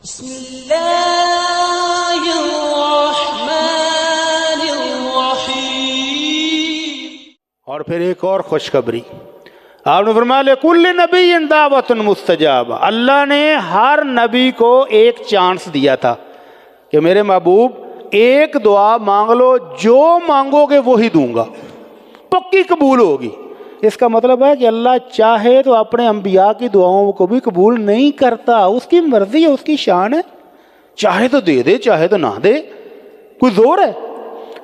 بسم اللہ الرحمن الرحیم۔ اور پھر ایک اور خوشخبری آپ نے فرمایا لِكُلِّ نَبِيٍّ دَعْوَةٌ مُسْتَجَابَةٌ، اللہ نے ہر نبی کو ایک چانس دیا تھا کہ میرے محبوب ایک دعا مانگ لو، جو مانگو گے وہی دوں گا، پکی قبول ہوگی۔ اس کا مطلب ہے کہ اللہ چاہے تو اپنے انبیاء کی دعاؤں کو بھی قبول نہیں کرتا، اس کی مرضی ہے، اس کی شان ہے، چاہے تو دے دے چاہے تو نہ دے، کوئی زور ہے؟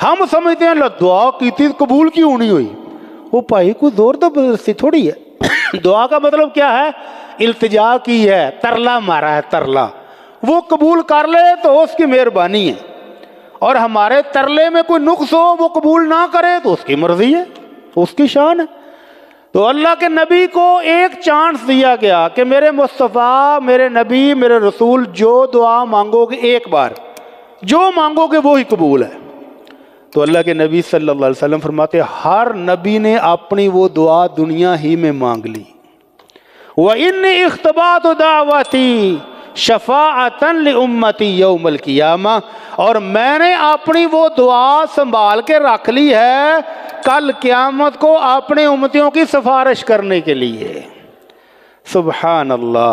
ہم سمجھتے ہیں دعا کی تھی قبول کیوں نہیں ہوئی؟ وہ بھائی کوئی زور زبردستی تھوڑی ہے۔ دعا کا مطلب کیا ہے؟ التجا کی ہے، ترلا مارا ہے، ترلا، وہ قبول کر لے تو اس کی مہربانی ہے، اور ہمارے ترلے میں کوئی نقص ہو وہ قبول نہ کرے تو اس کی مرضی ہے، اس کی شان ہے۔ تو اللہ کے نبی کو ایک چانس دیا گیا کہ میرے مصطفیٰ، میرے نبی، میرے رسول، جو دعا مانگو گے ایک بار، جو مانگو گے وہی قبول ہے۔ تو اللہ کے نبی صلی اللہ علیہ وسلم فرماتے ہر نبی نے اپنی وہ دعا دنیا ہی میں مانگ لی۔ وَإِنِّي اخْتَبَأْتُ دَعْوَتِي شَفَاعَةً لِأُمَّتِي يَوْمَ الْقِيَامَةِ، اور میں نے اپنی وہ دعا سنبھال کے رکھ لی ہے کل قیامت کو اپنے امتیوں کی سفارش کرنے کے لیے۔ سبحان اللہ،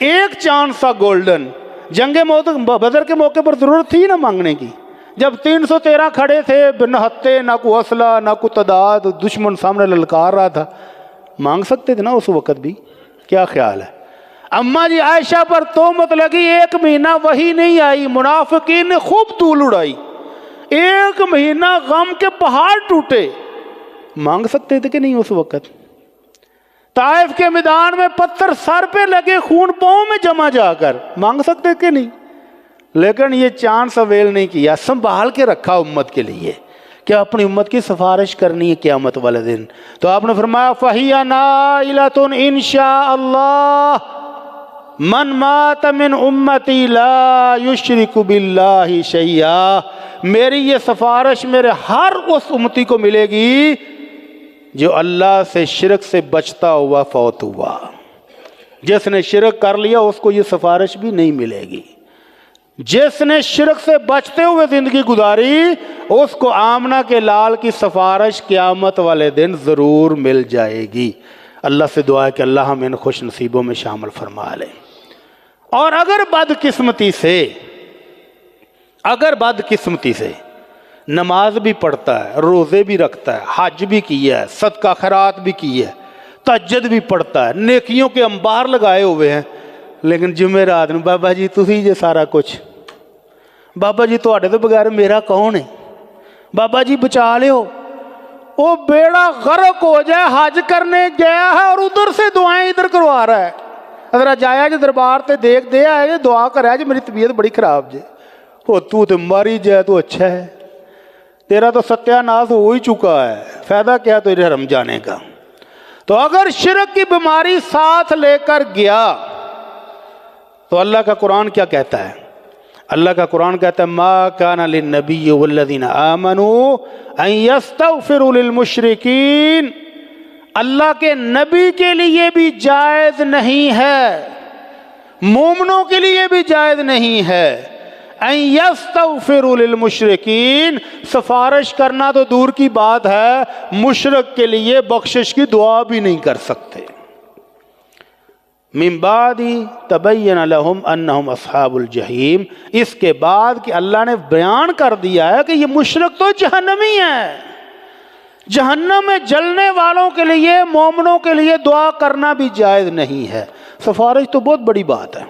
ایک چانس تھا گولڈن۔ جنگ بدر کے موقع پر ضرورت تھی نہ مانگنے کی، جب 313 کھڑے تھے، نہ ہتھے، نہ کوئی اسلحہ، نہ کوئی تعداد، دشمن سامنے للکار رہا تھا، مانگ سکتے تھے نا اس وقت بھی۔ کیا خیال ہے؟ اماں جی عائشہ پر تہمت لگی، 1 مہینہ وہی نہیں آئی، منافقین نے خوب طول اڑائی، 1 مہینہ غم کے پہاڑ ٹوٹے، مانگ سکتے تھے کہ نہیں اس وقت؟ طائف کے میدان میں پتھر سر پہ لگے، خون پاؤں میں جمع جا کر، مانگ سکتے کہ نہیں؟ لیکن یہ چانس اویل نہیں کیا، سنبھال کے رکھا امت کے لیے کہ اپنی امت کی سفارش کرنی ہے قیامت والے دن۔ تو آپ نے فرمایا فَهِيَ نَائِلَةٌ إِن شَاءَ اللَّهُ من مات من امتی لا یشرک باللہ شیئا، میری یہ سفارش میرے ہر اس امتی کو ملے گی جو اللہ سے شرک سے بچتا ہوا فوت ہوا۔ جس نے شرک کر لیا اس کو یہ سفارش بھی نہیں ملے گی، جس نے شرک سے بچتے ہوئے زندگی گزاری اس کو آمنہ کے لال کی سفارش قیامت والے دن ضرور مل جائے گی۔ اللہ سے دعا ہے کہ اللہ ہمیں ان خوش نصیبوں میں شامل فرما لے۔ اور اگر بدقسمتی سے نماز بھی پڑھتا ہے، روزے بھی رکھتا ہے، حج بھی کیا ہے، صدقہ خیرات بھی کی ہے، تہجد بھی پڑھتا ہے، نیکیوں کے انبار لگائے ہوئے ہیں، لیکن جمعرات میں بابا جی تسی جے سارا کچھ، بابا جی تواڈے تو بغیر میرا کون ہے، بابا جی بچا لیو، وہ بیڑا غرق ہو جائے، حج کرنے گیا ہے اور ادھر سے دعائیں ادھر کروا رہا ہے، ذرا جایا جی دربار تے دیکھ دے آئے جی، دعا کرا جی میری طبیعت بڑی خراب جی، وہ تو ماری جائے تو اچھا ہے، تیرا تو ستیہ ناس ہو ہی چکا ہے، فائدہ کیا تیرے حرم جانے کا۔ تو اگر شرک کی بیماری ساتھ لے کر گیا تو اللہ کا قرآن کیا کہتا ہے؟ اللہ کا قرآن کہتا ہے ما کان للنبی والذین آمنوا ان یستغفروا للمشرکین، اللہ کے نبی کے لیے بھی جائز نہیں ہے، مومنوں کے لیے بھی جائز نہیں ہے، ان یستغفروا للمشرکین، سفارش کرنا تو دور کی بات ہے، مشرک کے لیے بخشش کی دعا بھی نہیں کر سکتے۔ من بعد تبین لہم انہم اصحاب الجحیم، اس کے بعد کہ اللہ نے بیان کر دیا ہے کہ یہ مشرک تو جہنمی ہے، جہنم میں جلنے والوں کے لیے، مومنوں کے لیے دعا کرنا بھی جائز نہیں ہے۔ سفارش تو بہت بڑی بات ہے،